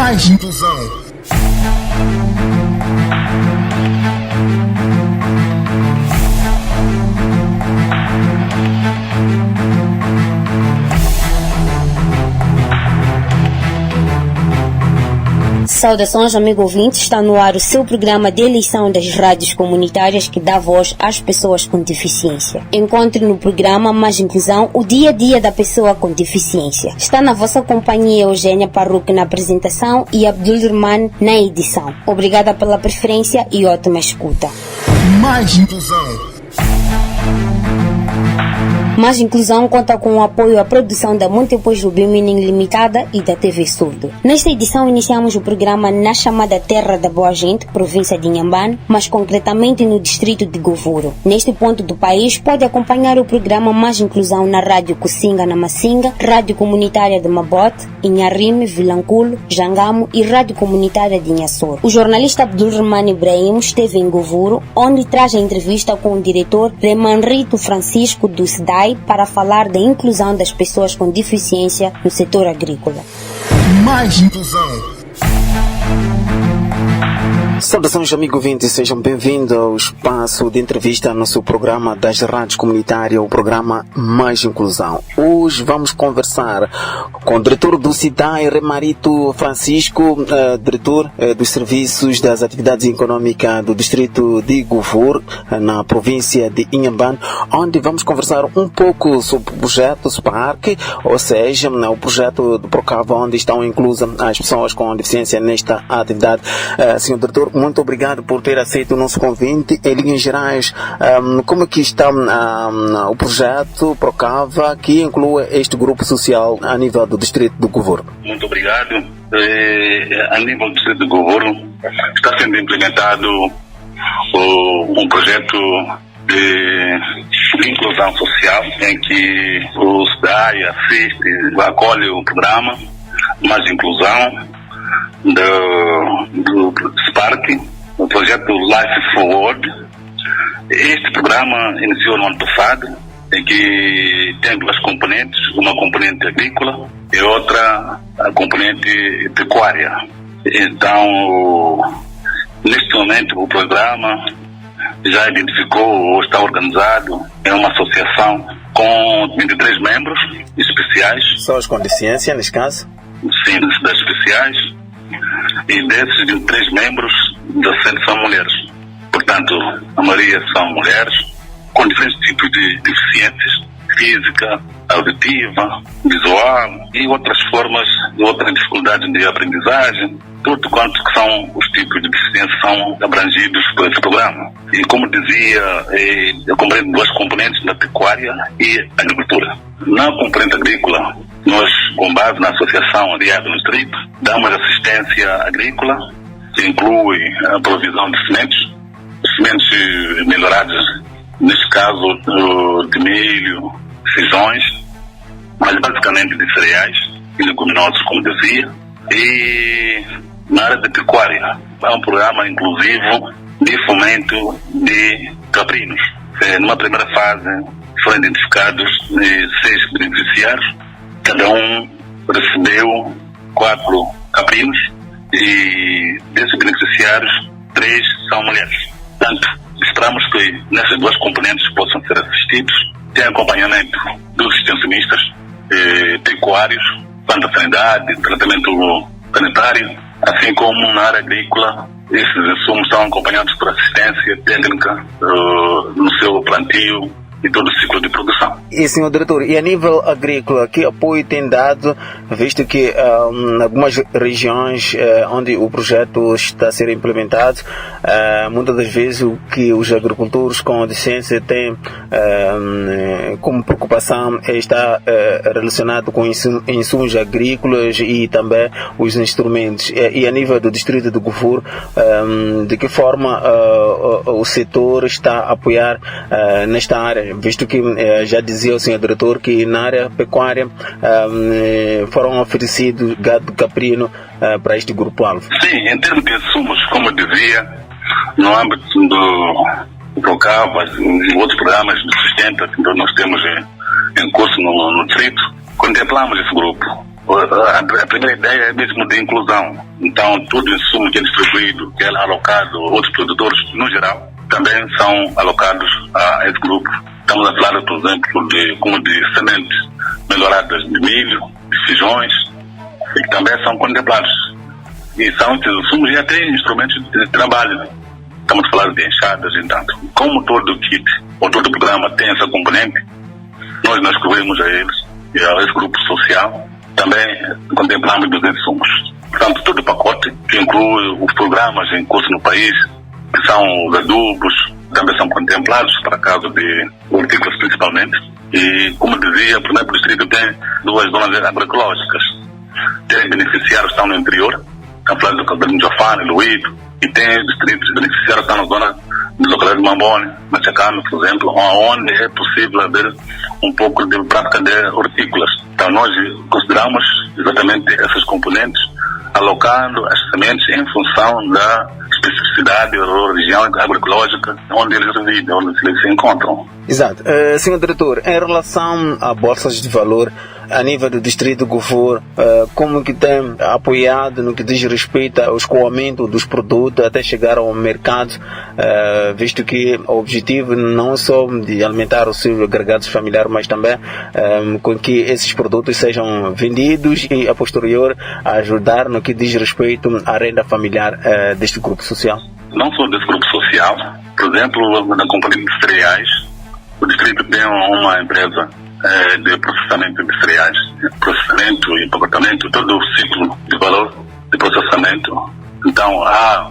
Mais inclusão. Saudações, amigo ouvinte, está no ar o seu programa de eleição das rádios comunitárias que dá voz às pessoas com deficiência. Encontre no programa Mais Inclusão o dia a dia da pessoa com deficiência. Está na vossa companhia Eugênia Parruque na apresentação e Abdulrahman na edição. Obrigada pela preferência e ótima escuta. Mais inclusão. Mais Inclusão conta com o apoio à produção da Multipós Rubimini Limitada e da TV Surdo. Nesta edição iniciamos o programa na chamada Terra da Boa Gente, província de Inhambane, mas concretamente no distrito de Govuro. Neste ponto do país pode acompanhar o programa Mais Inclusão na Rádio Kusinga na Masinga, Rádio Comunitária de Mabote, Inharime, Vilanculo, Jangamo e Rádio Comunitária de Inhassor. O jornalista Abdulrahman Ibrahim esteve em Govuro, onde traz a entrevista com o diretor Remanrito Francisco do SDAI para falar da inclusão das pessoas com deficiência no setor agrícola. Mais inclusão. Saudações, amigo ouvinte, sejam bem-vindos ao espaço de entrevista no seu programa das rádios comunitárias, o programa Mais Inclusão. Hoje vamos conversar com o diretor do SIDAI, Remanrito Francisco, diretor dos serviços das atividades econômicas do distrito de Govuro, na província de Inhambane, onde vamos conversar um pouco sobre o projeto SPARC, ou seja, o projeto do Procava, onde estão inclusas as pessoas com deficiência nesta atividade. Senhor diretor, muito obrigado por ter aceito o nosso convite. Em linhas gerais, como é que está o projeto Procava, que inclui este grupo social a nível do distrito de Govuro? Muito obrigado. A nível do distrito de Govuro está sendo implementado um projeto de inclusão social, em que o SDAI assiste, acolhe o programa Mais Inclusão do SPARC, o projeto Life Forward. Este programa iniciou no ano passado, em que tem duas componentes, uma componente agrícola e outra a componente pecuária. Então, neste momento, o programa já identificou ou está organizado em uma associação com 23 membros especiais. Pessoas com deficiência, neste caso? Sim, das especiais. E desses 23 membros, 17 são mulheres. Portanto, a maioria são mulheres com diferentes tipos de deficiências: física, auditiva, visual e outras formas, outras dificuldades de aprendizagem. Tudo quanto que são os tipos de deficiência são abrangidos por esse programa. E como dizia, eu compreendo duas componentes, na pecuária e agricultura. Na componente agrícola, nós, com base na associação aliada no distrito, damos assistência agrícola, que inclui a provisão de sementes melhoradas, neste caso de milho, feijões, mas basicamente de cereais e leguminosos, como dizia. E na área de pecuária, é um programa inclusivo de fomento de caprinos. Numa primeira fase foram identificados 6 beneficiários, cada um recebeu 4 caprinos e desses beneficiários 3 são mulheres. Portanto, esperamos que nessas duas componentes possam ser assistidos. Tem acompanhamento dos extensionistas pecuários, quanto à sanidade, tratamento sanitário, assim como na área agrícola. Esses insumos são acompanhados por assistência técnica no seu plantio e todo o ciclo de produção. E, senhor diretor, e a nível agrícola, que apoio tem dado, visto que em algumas regiões onde o projeto está a ser implementado, muitas das vezes o que os agricultores com deficiência têm como preocupação está relacionado com insumos agrícolas e também os instrumentos. E a nível do distrito de Govuro, de que forma o setor está a apoiar nesta área? Visto que já dizia o senhor diretor que na área pecuária foram oferecidos gado caprino para este grupo-alvo. Sim, em termos de insumos, como eu dizia, no âmbito do Procava e outros programas de sustento que nós temos em curso no distrito, contemplamos esse grupo. a primeira ideia é mesmo de inclusão. Então, todo o insumo que é distribuído, que é alocado a outros produtores, no geral, também são alocados a esse grupo. Estamos a falar, por exemplo, de sementes melhoradas de milho, de feijões, e que também são contemplados. E são insumos e até instrumentos de trabalho. Estamos a falar de enxadas, entanto. Como todo kit, ou todo programa tem essa componente, nós cobrimos a eles, e a esse grupo social, também contemplamos dos insumos. Portanto, todo o pacote, que inclui os programas em curso no país, que são os adubos, também são contemplados para caso de hortícolas principalmente. E, como dizia, o primeiro distrito tem 2 zonas agroecológicas. Tem beneficiários que estão no interior, estamos falando do Caldeirão de Jofane, Luíto, e tem distritos beneficiários que estão na zona de localidade de Mambone, Machacano, por exemplo, onde é possível haver um pouco de prática de hortícolas. Então, nós consideramos exatamente essas componentes, alocando as sementes em função da especificidade da região agroecológica onde eles residem, onde eles se encontram. Exato. Senhor Diretor, em relação a bolsas de valor, a nível do Distrito de Gofor, como que tem apoiado no que diz respeito ao escoamento dos produtos até chegar ao mercado, visto que o objetivo não é só de alimentar os seus agregados familiares, mas também com que esses produtos sejam vendidos e, a posterior, ajudar no que diz respeito à renda familiar deste grupo social? Não só desse grupo social, por exemplo, na companhia de cereais, o Distrito tem uma empresa de processamento de cereais, processamento e empacotamento, todo o ciclo de valor de processamento. Então, a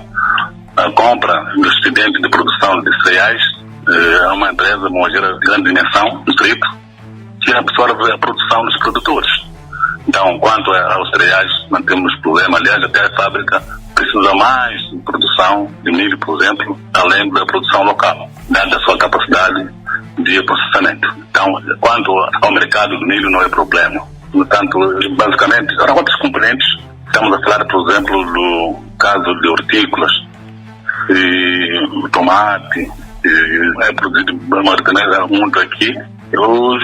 compra do excedente de produção de cereais é uma empresa moageira de grande dimensão, no Distrito, que absorve a produção dos produtores. Então, quanto aos cereais, não temos problema. Aliás, até a fábrica precisa mais de produção de milho, por exemplo, além da produção local, dada a sua capacidade de processamento. Então, quanto ao mercado do milho, não é problema. Portanto, basicamente, há outros componentes. Estamos a falar, por exemplo, do caso de hortícolas, e o tomate, é produzido muito aqui. Os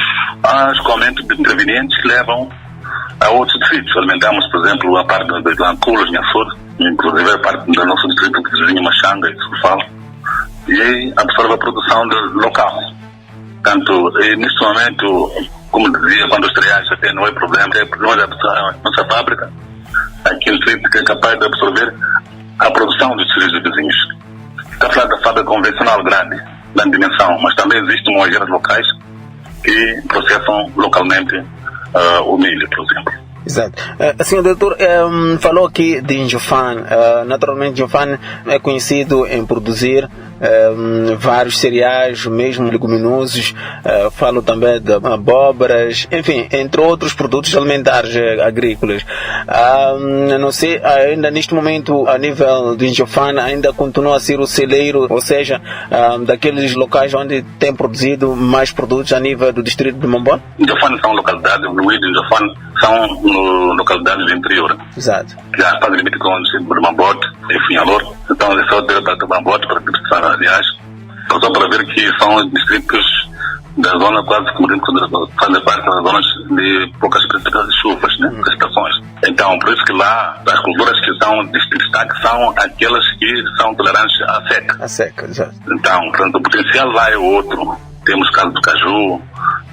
escoamentos de intervenientes levam a outros distritos. Alimentamos, por exemplo, a parte das Lanculas, Nhassur, inclusive a parte do nosso distrito de Vizinho Machanga e Sufal, e absorve a produção local. Portanto, neste momento, como dizia, quando os cereais até não é problema, a nossa fábrica, aqui no distrito, que é capaz de absorver a produção dos distritos vizinhos. Está a falar da fábrica convencional grande dimensão, mas também existem moageiras locais que processam localmente o milho, por exemplo. Exato. Senhor Doutor, falou aqui de Njofane. Naturalmente, Njofane é conhecido em produzir vários cereais, mesmo leguminosos. Falo também de abóboras, enfim, entre outros produtos alimentares agrícolas. Não sei, ainda neste momento, a nível de Njofane, ainda continua a ser o celeiro, ou seja, daqueles locais onde tem produzido mais produtos a nível do distrito de Mambone? Njofane são localidades, Luíto e Njofane são localidades do interior. Exato. Já faz limite com o distrito de Mambote e Funhalor. Então, é só de Mambote para distribuição, aliás. Só para ver que são distritos da zona quase como fazem parte das zonas de poucas chuvas, né? Precipitações. Então, por isso que lá, as culturas que são de destaque são aquelas que são tolerantes à seca. A seca, exato. Então, portanto, o potencial lá é outro. Temos o caso do caju,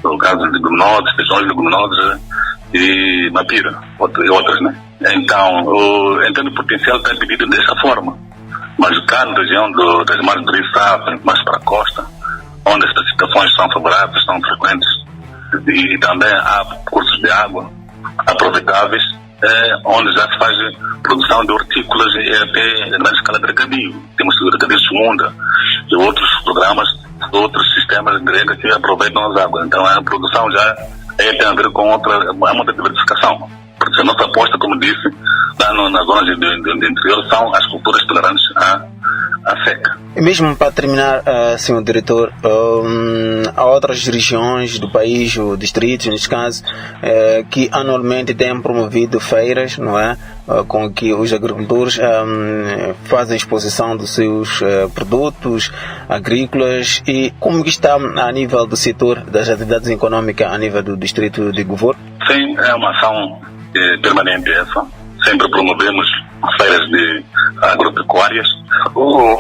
o caso de leguminosas, feijões leguminosas e mapira, e outras, né? Então, o potencial está dividido dessa forma. Mas cá na região das margens do Rio Safra, mais para a costa, onde as precipitações são favoráveis, são frequentes, e também há cursos de água aproveitáveis, onde já se faz produção de hortícolas e até em grande escala de regadio. Temos o regadio de Segunda e outros programas, outros sistemas de rega que aproveitam as águas. Então a produção já tem a ver com muita diversificação. Porque a nossa aposta, como disse, lá nas zonas do interior são as culturas tolerantes à seca. E mesmo para terminar, senhor diretor, há outras regiões do país, ou distritos, neste caso, que anualmente têm promovido feiras, não é? Com que os agricultores fazem exposição dos seus produtos agrícolas. E como que está a nível do setor das atividades econômicas a nível do distrito de Gofor? Sim, é uma ação permanente essa. Sempre promovemos feiras de agropecuárias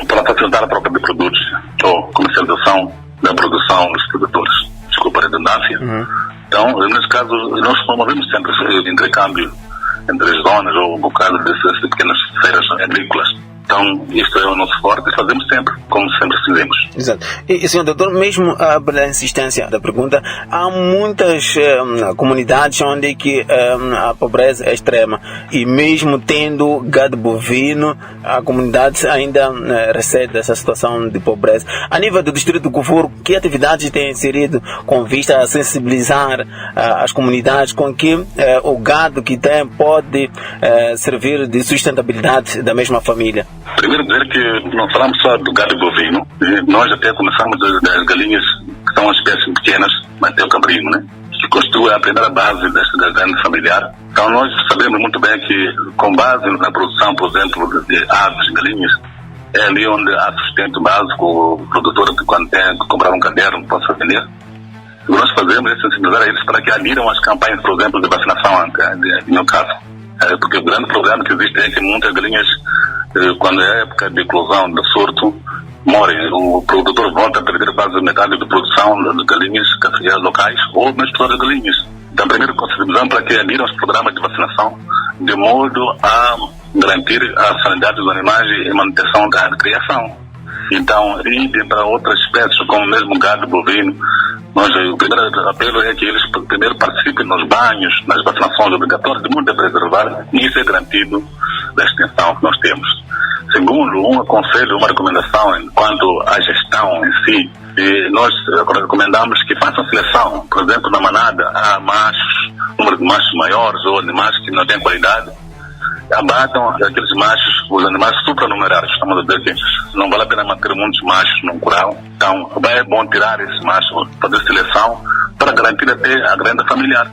para facilitar a troca de produtos ou comercialização da produção dos produtores. Desculpa a redundância. Então, nesse caso, nós promovemos sempre esse intercâmbio entre as zonas ou no caso dessas pequenas feiras agrícolas. Então, isto é o nosso forte e fazemos sempre, como sempre fizemos. Exato. E, Sr. Doutor, mesmo pela insistência da pergunta, há muitas comunidades onde que, a pobreza é extrema e mesmo tendo gado bovino, a comunidade ainda recebe essa situação de pobreza. A nível do Distrito do Gouvuro, que atividades têm inserido com vista a sensibilizar as comunidades com que o gado que tem pode servir de sustentabilidade da mesma família? Primeiro dizer que não falamos só do gado bovino, nós até começamos das galinhas, que são espécies pequenas, mas tem o cabrino, né? Que constitui a primeira base da grande familiar. Então nós sabemos muito bem que com base na produção, por exemplo, de aves, galinhas, é ali onde há sustento básico, o produtor que quando tem que comprar um caderno possa vender. O que nós fazemos é sensibilizar eles para que aderiram às campanhas, por exemplo, de vacinação, no meu caso. Porque o grande problema que existe é que muitas galinhas, quando é época de eclosão, de surto, morrem. O produtor volta a perder quase metade da produção de galinhas locais ou mesmo todas as galinhas. Então, primeiro, consideramos para que adiram aos programas de vacinação, de modo a garantir a sanidade dos animais e a manutenção da criação. Então, e para outras espécies, como mesmo gado bovino, o primeiro apelo é que eles primeiro participem nos banhos, nas vacinações obrigatórias, de modo a preservar, e isso é garantido da extensão que nós temos. Segundo, um aconselho, uma recomendação quanto à gestão em si, nós recomendamos que façam seleção. Por exemplo, na manada há machos, número de machos maiores ou animais que não têm qualidade, abatam aqueles machos, os animais supranumerados. Estamos a dizer que não vale a pena manter muitos machos num curral. Então, é bom tirar esses machos, fazer seleção para garantir até a grande familiar.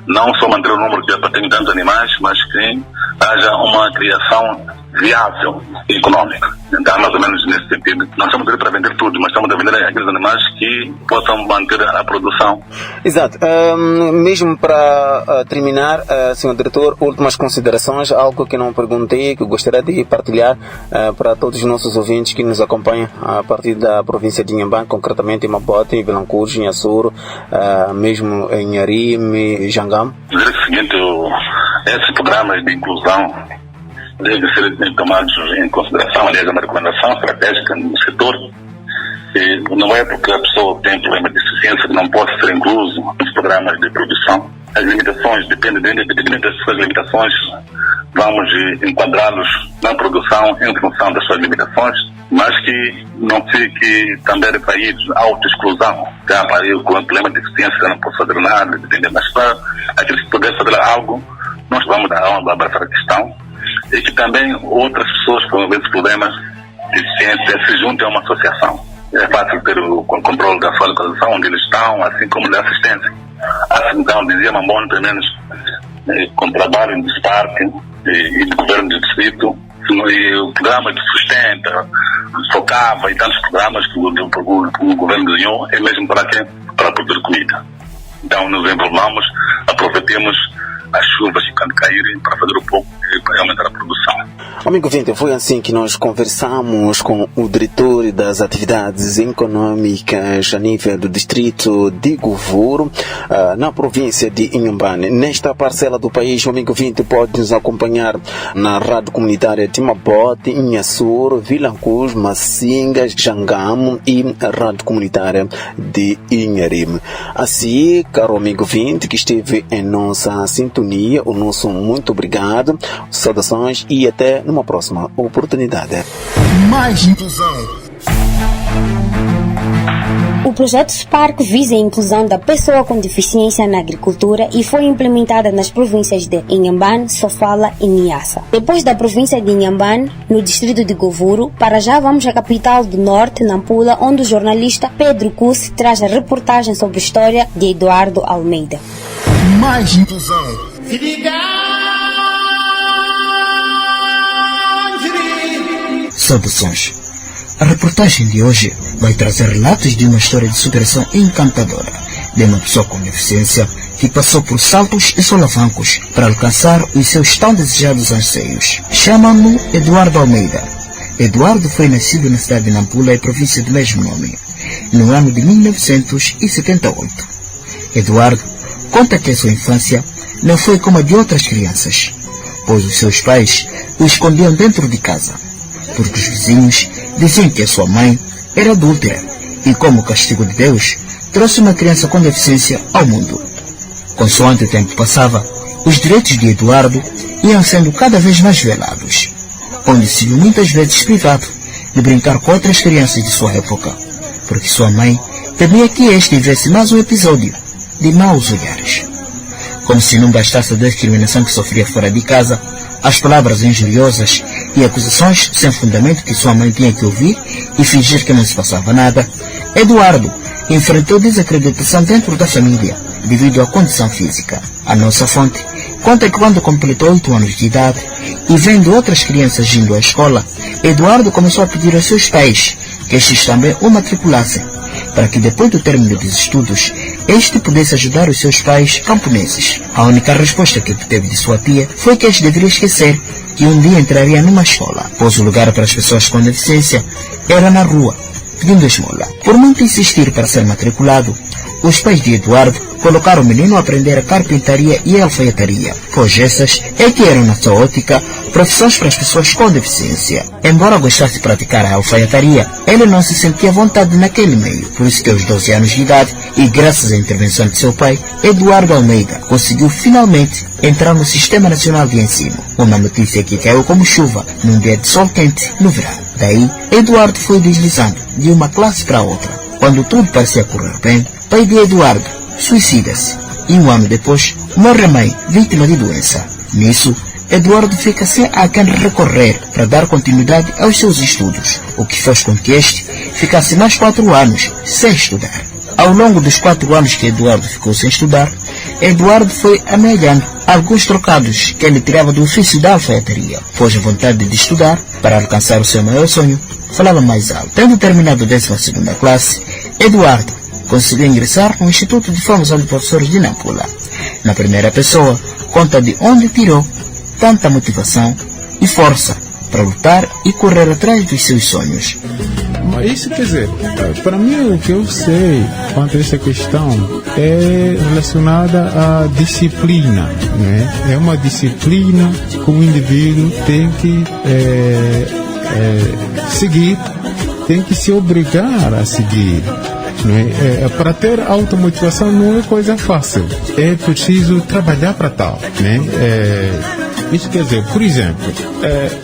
Não só manter o número que tem tantos animais, mas que haja uma criação viável e econômica. Então, mais ou menos nesse sentido. Não estamos a para vender tudo, mas estamos a vender aqueles animais que possam manter a produção. Exato. Mesmo para terminar, Sr. Diretor, últimas considerações, algo que não perguntei, que gostaria de partilhar para todos os nossos ouvintes que nos acompanham a partir da província de Inhambane, concretamente em Mabote, em Vilanculos, em Açoro, mesmo em Arime, Jangam. Dizer o seguinte, esses programas de inclusão devem ser tomados em consideração, aliás, é uma recomendação estratégica no setor. Não é porque a pessoa tem problema de deficiência que não pode ser incluso nos programas de produção. As limitações, dependendo das suas limitações, vamos enquadrá-los na produção em função das suas limitações, mas que não fique também retraídos à autoexclusão. Eu com o problema de deficiência não posso fazer nada, mas para aqueles que puderem fazer algo, nós vamos abraçar a questão. E que também outras pessoas com esses problemas de deficiência se juntem a uma associação. É fácil ter o controle da sua localização, onde eles estão, assim como da assistência. Assim, então, dizia Mambono, pelo menos, com trabalho de SPARC e de governo de distrito, e o programa de sustenta, focava e tantos programas que o governo ganhou, é mesmo para quê? Para produzir comida. Então, nos envolvamos, aproveitemos as chuvas que quando caírem para fazer um pouco para aumentar a produção. Amigo ouvinte, foi assim que nós conversamos com o diretor das atividades econômicas a nível do distrito de Gouvuro, na província de Inhambane. Nesta parcela do país, o amigo ouvinte pode nos acompanhar na rádio comunitária de Mabote, em Açoro, Vilanculos, Massinga, Jangamo e rádio comunitária de Inharime. Assim, caro amigo ouvinte que esteve em nossa sintonia, o nosso muito obrigado, saudações e até numa próxima oportunidade. Mais inclusão. O projeto SPARC visa a inclusão da pessoa com deficiência na agricultura e foi implementada nas províncias de Inhambane, Sofala e Niassa. Depois da província de Inhambane, no distrito de Gouvuro, para já vamos à capital do norte, Nampula, onde o jornalista Pedro Cussi traz a reportagem sobre a história de Eduardo Almeida. Mais inclusão. Saudações. A reportagem de hoje vai trazer relatos de uma história de superação encantadora de uma pessoa com deficiência que passou por saltos e solavancos para alcançar os seus tão desejados anseios. Chamam-no Eduardo Almeida. Eduardo foi nascido na cidade de Nampula, província do mesmo nome, no ano de 1978. Eduardo conta que a sua infância não foi como a de outras crianças, pois os seus pais o escondiam dentro de casa, porque os vizinhos diziam que a sua mãe era adúltera e, como castigo de Deus, trouxe uma criança com deficiência ao mundo. Consoante o tempo passava, os direitos de Eduardo iam sendo cada vez mais violados, onde se viu muitas vezes privado de brincar com outras crianças de sua época, porque sua mãe temia que este vivesse mais um episódio de maus olhares. Como se não bastasse a discriminação que sofria fora de casa, as palavras injuriosas e acusações sem fundamento que sua mãe tinha que ouvir e fingir que não se passava nada, Eduardo enfrentou desacreditação dentro da família devido à condição física. A nossa fonte conta que quando completou 8 anos de idade e vendo outras crianças indo à escola, Eduardo começou a pedir aos seus pais que estes também o matriculassem, para que depois do término dos estudos, este pudesse ajudar os seus pais camponeses. A única resposta que obteve de sua tia foi que este deveria esquecer que um dia entraria numa escola, pois o lugar para as pessoas com deficiência era na rua, pedindo esmola. Por muito insistir para ser matriculado, os pais de Eduardo colocaram o menino a aprender a carpintaria e a alfaiataria, pois essas é que eram, na sua ótica, profissões para as pessoas com deficiência. Embora gostasse de praticar a alfaiataria, ele não se sentia à vontade naquele meio, por isso que aos 12 anos de idade, e graças à intervenção de seu pai, Eduardo Almeida conseguiu finalmente entrar no Sistema Nacional de Ensino, uma notícia que caiu como chuva num dia de sol quente no verão. Daí, Eduardo foi deslizando de uma classe para outra. Quando tudo parecia correr bem, pai de Eduardo suicida-se e um ano depois morre a mãe, vítima de doença. Nisso, Eduardo fica sem a quem recorrer para dar continuidade aos seus estudos, o que fez com que este ficasse mais 4 anos sem estudar. Ao longo dos 4 anos que Eduardo ficou sem estudar, Eduardo foi amealhando alguns trocados que ele tirava do ofício da alfaiataria, pois a vontade de estudar, para alcançar o seu maior sonho, falava mais alto. Tendo terminado a 12ª classe, Eduardo conseguiu ingressar no Instituto de Formação de Professores de Nampula. Na primeira pessoa, conta de onde tirou tanta motivação e força para lutar e correr atrás dos seus sonhos. Mas isso quer dizer, para mim o que eu sei quanto a essa questão é relacionada à disciplina, né? É uma disciplina que o indivíduo tem que seguir, tem que se obrigar a seguir. Para ter automotivação não é coisa fácil, é preciso trabalhar para tal, né? Isso quer dizer, por exemplo,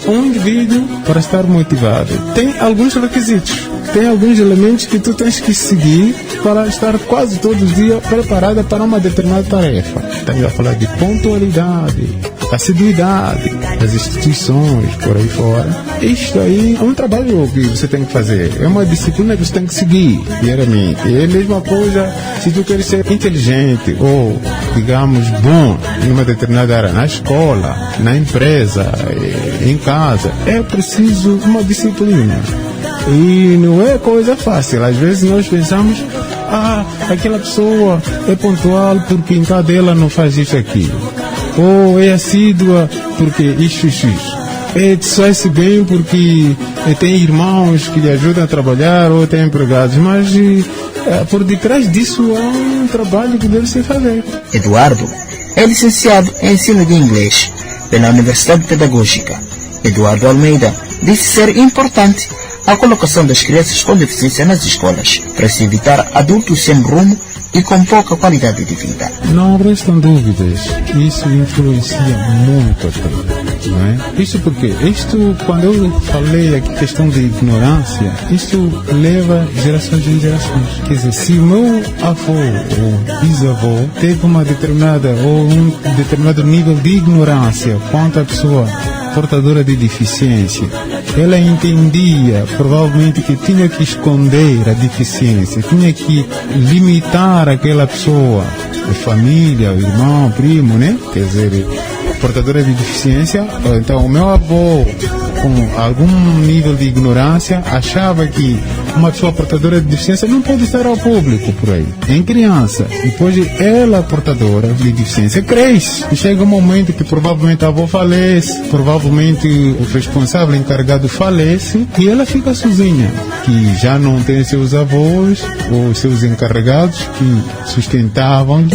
um indivíduo, para estar motivado, tem alguns requisitos, tem alguns elementos que tu tens que seguir para estar quase todos os dias preparado para uma determinada tarefa. Estamos a falar de pontualidade, assiduidade das instituições, por aí fora. Isto aí é um trabalho que você tem que fazer, é uma disciplina que você tem que seguir diariamente. É a mesma coisa se tu queres ser inteligente ou, digamos, bom em uma determinada área, na escola, na empresa, em casa. É preciso uma disciplina. E não é coisa fácil. Às vezes nós pensamos, aquela pessoa é pontual porque em casa dela não faz isso aqui. Ou é assídua porque isso. Sai-se bem porque tem irmãos que lhe ajudam a trabalhar ou tem empregados. Mas por detrás disso há um trabalho que deve se fazer. Eduardo é licenciado em ensino de inglês pela Universidade Pedagógica. Eduardo Almeida disse ser importante a colocação das crianças com deficiência nas escolas, para se evitar adultos sem rumo e com pouca qualidade de vida. Não restam dúvidas, isso influencia muito até, não é? Isso porque, quando eu falei aqui questão de ignorância, isso leva gerações em gerações. Quer dizer, se o meu avô ou bisavô teve uma determinada ou um determinado nível de ignorância quanto à pessoa portadora de deficiência, ela entendia provavelmente que tinha que esconder a deficiência, tinha que limitar aquela pessoa, a família, o irmão, o primo, né? Quer dizer, portadora de deficiência. Então o meu avô com algum nível de ignorância, achava que uma pessoa portadora de deficiência não pode estar ao público por aí. Em criança. Depois ela, portadora de deficiência, cresce. E chega um momento que provavelmente a avó falece, provavelmente o responsável encarregado falece, e ela fica sozinha, que já não tem seus avós ou seus encarregados que sustentavam.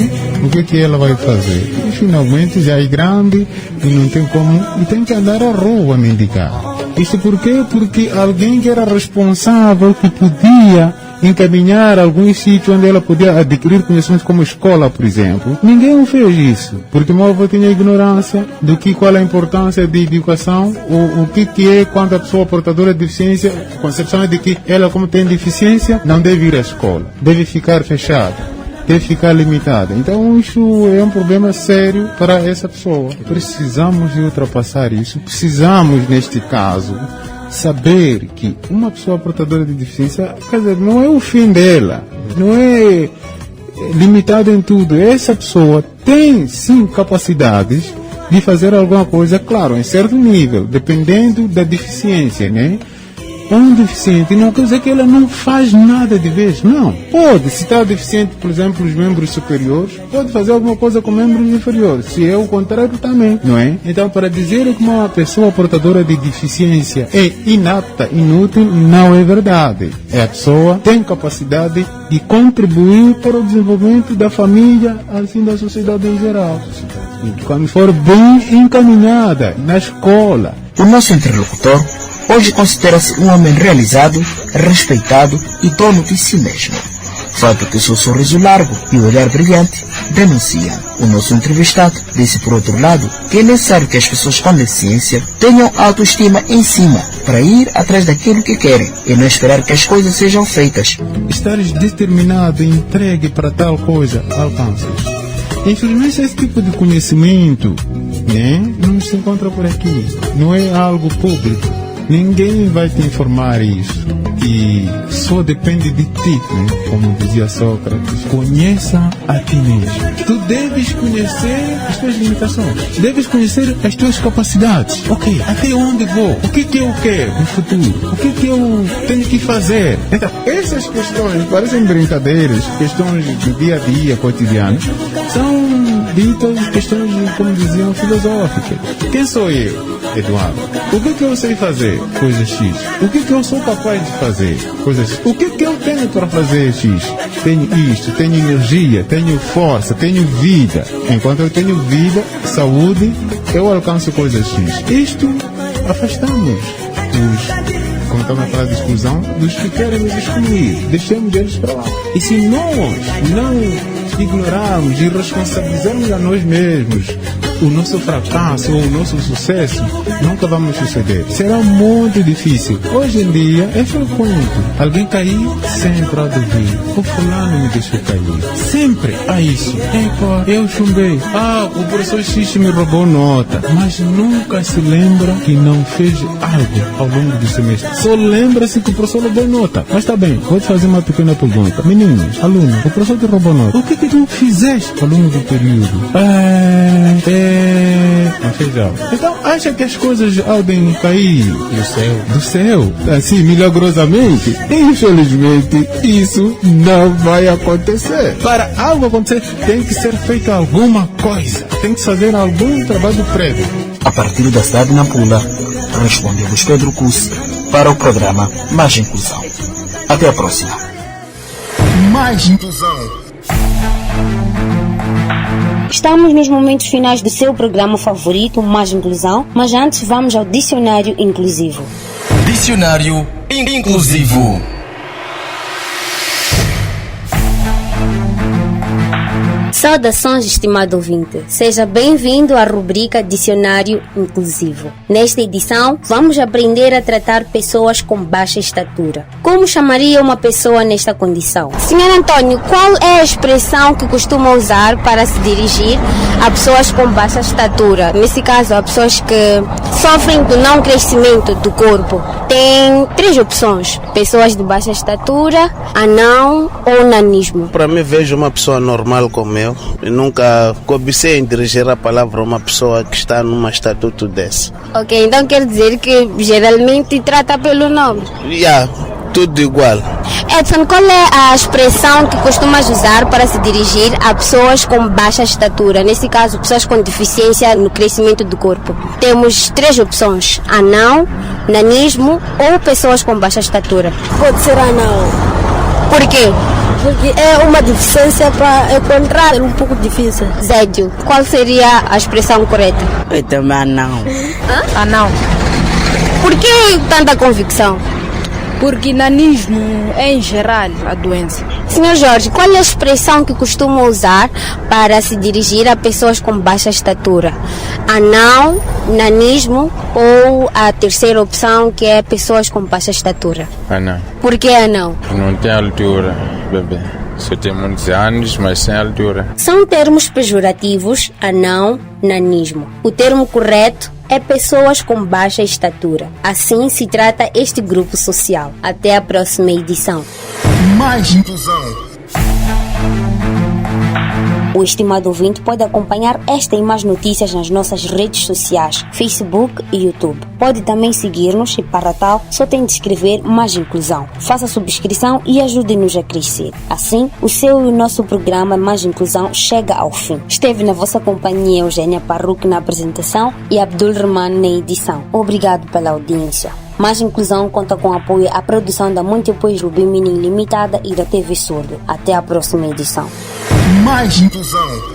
O que ela vai fazer? E finalmente já é grande e não tem como, e tem que andar à rua a mendigar. Isso por quê? Porque alguém que era responsável, que podia encaminhar algum sítio onde ela podia adquirir conhecimentos, como escola, por exemplo. Ninguém fez isso, porque meu avô tinha ignorância do que, qual é a importância de educação, o que é quando a pessoa portadora de deficiência, a concepção é de que ela, como tem deficiência, não deve ir à escola, deve ficar fechada, deve ficar limitada. Então isso é um problema sério para essa pessoa. Precisamos de ultrapassar isso. Precisamos, neste caso, saber que uma pessoa portadora de deficiência, quer dizer, não é o fim dela, não é limitada em tudo. Essa pessoa tem sim capacidades de fazer alguma coisa, claro, em certo nível, dependendo da deficiência, né? Um deficiente não quer dizer que ela não faz nada de vez, não. Pode, se está deficiente, por exemplo, os membros superiores, pode fazer alguma coisa com membros inferiores. Se é o contrário também, não é? Então, para dizer que uma pessoa portadora de deficiência é inapta, inútil, não é verdade. A pessoa tem capacidade de contribuir para o desenvolvimento da família, assim da sociedade em geral. Quando for bem encaminhada na escola. O nosso interlocutor hoje considera-se um homem realizado, respeitado e dono de si mesmo. Fato que seu sorriso largo e o olhar brilhante denunciam. O nosso entrevistado disse, por outro lado, que é necessário que as pessoas com deficiência tenham autoestima em cima para ir atrás daquilo que querem e não esperar que as coisas sejam feitas. Estares determinado e entregue para tal coisa, alcanças. Infelizmente, esse tipo de conhecimento, né, não se encontra por aqui. Não é algo público. Ninguém vai te informar isso. E só depende de ti, né? Como dizia Sócrates, conheça a ti mesmo. Tu deves conhecer as tuas limitações, deves conhecer as tuas capacidades. Ok, até onde vou? O que eu quero no futuro? O que eu tenho que fazer? Então, essas questões parecem brincadeiras, questões do dia a dia, cotidiano, são ditas questões, como diziam, filosóficas. Quem sou eu, Eduardo? O que eu sei fazer? Coisa X. O que eu sou capaz de fazer? Coisa X. O que eu tenho para fazer X? Tenho isto, tenho energia, tenho força, tenho vida. Enquanto eu tenho vida, saúde, eu alcanço coisas X. Isto afastamos os, como estamos a falar de exclusão, dos que querem nos excluir. Deixemos eles para lá. E se nós não ignorarmos e responsabilizarmos a nós mesmos o nosso fracasso ou o nosso sucesso, nunca vamos suceder. Será muito difícil. Hoje em dia é frequente alguém cair sem produzir. O fulano me deixou cair. Sempre há isso. Epa, eu chumbei. O professor X me roubou nota. Mas nunca se lembra que não fez algo ao longo do semestre. Só lembra-se que o professor roubou nota. Mas tá bem, vou te fazer uma pequena pergunta. Meninos, alunos, o professor te roubou nota. O que tu fizeste ao longo do período? Não fez algo. Então, acha que as coisas podem cair do céu, assim, milagrosamente? Infelizmente, isso não vai acontecer. Para algo acontecer, tem que ser feita alguma coisa. Tem que fazer algum trabalho prévio. A partir da cidade de Nampula, respondemos Pedro Cusse para o programa Mais Inclusão. Até a próxima. Mais inclusão. Estamos nos momentos finais do seu programa favorito, Mais Inclusão, mas antes vamos ao Dicionário Inclusivo. Dicionário Inclusivo. Saudações, estimado ouvinte. Seja bem-vindo à rubrica Dicionário Inclusivo. Nesta edição, vamos aprender a tratar pessoas com baixa estatura. Como chamaria uma pessoa nesta condição? Senhor Antônio, qual é a expressão que costuma usar para se dirigir a pessoas com baixa estatura? Nesse caso, a pessoas que sofrem do não crescimento do corpo. tem 3 opções: pessoas de baixa estatura, anão ou nanismo. Para mim, vejo uma pessoa normal como eu. Eu nunca cobicei em dirigir a palavra a uma pessoa que está num estatuto desse. Ok, então quer dizer que geralmente trata pelo nome. Tudo igual. Edson, qual é a expressão que costumas usar para se dirigir a pessoas com baixa estatura? Nesse caso, pessoas com deficiência no crescimento do corpo. Temos 3 opções: anão, nanismo ou pessoas com baixa estatura. Pode ser anão. Por quê? Porque é uma deficiência para encontrar, é um pouco difícil. Zédio, qual seria a expressão correta? Eu também anão. Anão. Por que tanta convicção? Porque nanismo é em geral a doença. Senhor Jorge, qual é a expressão que costuma usar para se dirigir a pessoas com baixa estatura? Anão, nanismo ou a terceira opção, que é pessoas com baixa estatura? Anão. Por que anão? Não tem altura, bebê. Só tem muitos anos, mas sem altura. São termos pejorativos, anão, nanismo. O termo correto é pessoas com baixa estatura. Assim se trata este grupo social. Até a próxima edição. Mais inclusão. O estimado ouvinte pode acompanhar esta e mais notícias nas nossas redes sociais, Facebook e YouTube. Pode também seguir-nos e, para tal, só tem de escrever Mais Inclusão. Faça a subscrição e ajude-nos a crescer. Assim, o seu e o nosso programa Mais Inclusão chega ao fim. Esteve na vossa companhia Eugênia Parruque na apresentação e Abdul Rahman na edição. Obrigado pela audiência. Mais Inclusão conta com apoio à produção da Múltiplos Rubim Mining Limitada e da TV Surdo. Até a próxima edição. Mais inclusão.